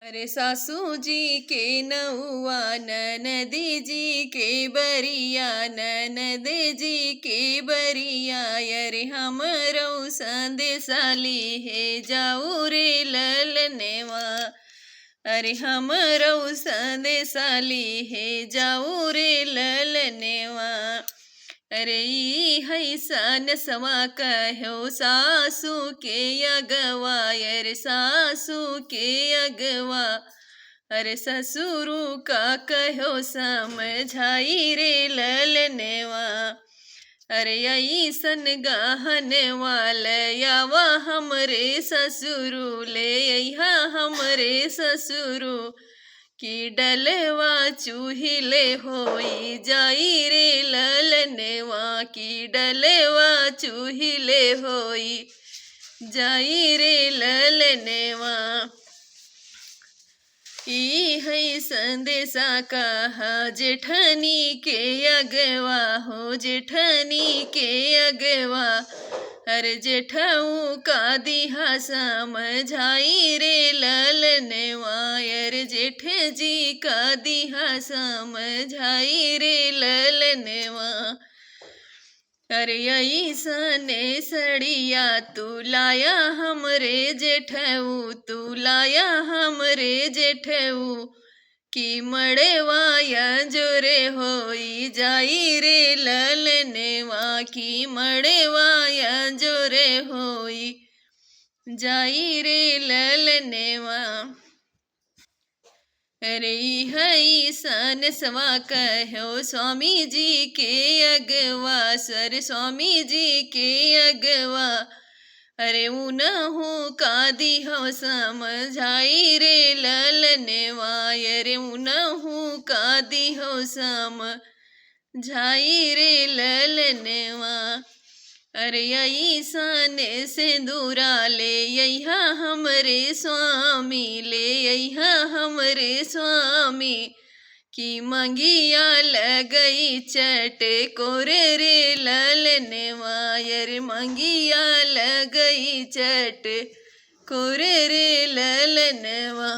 अरे सासू जी के नौआ ननदी जी के बरिया ननद जी के बरिया अरे हमरौ संदेशाली हे जाऊ रे ललनेवा। अरे हमरौ संदेशाली हे जाऊ रे ललनेवा। अरे ई हैसन सवा कहो सासू के अगवा अरे सासू के अगवा। अरे ससुरु का कहो समझाई रे ललनेवा। अरे ऐसन गहन वालयावा हमरे ससुरु ले अइहा हमरे ससुरु की डलवा चूहिले होई जाई रे ललनेवा की डलवा चूहिले होई जाई रे ललनेवा। ई है संदेशा कहा जेठनी के अगवा हो जेठनी के अगवा। अरे जेठऊ का दिहा समझाई रे ललनेवा अरे जेठ जी का दिहा समझाई रे ललनेवा। अरे ऐसने सड़िया तू लाया हमरे जेठऊ तू लाया हमरे जेठऊ की मड़ेवाया जोरे होई जाई रे ललनेवा की मड़ेवाया जोरे होई जाई रे ललनेवा। अरे हई सन सवा कहो स्वामी जी के अगवा सर स्वामी जी के अगवा। अरे उनहु का दिहो समझाई रे ललनेवा अरे उनहु का दिहो समझाई रे ललनेवा। अरे ऐसने सिंदूरा ले अइहा हमरे स्वामी ले अइहा हमरे स्वामी की मंगिया लगई चटकोर रे ललनेवा अरे मंगिया लगई चटकोर रे ललनेवा।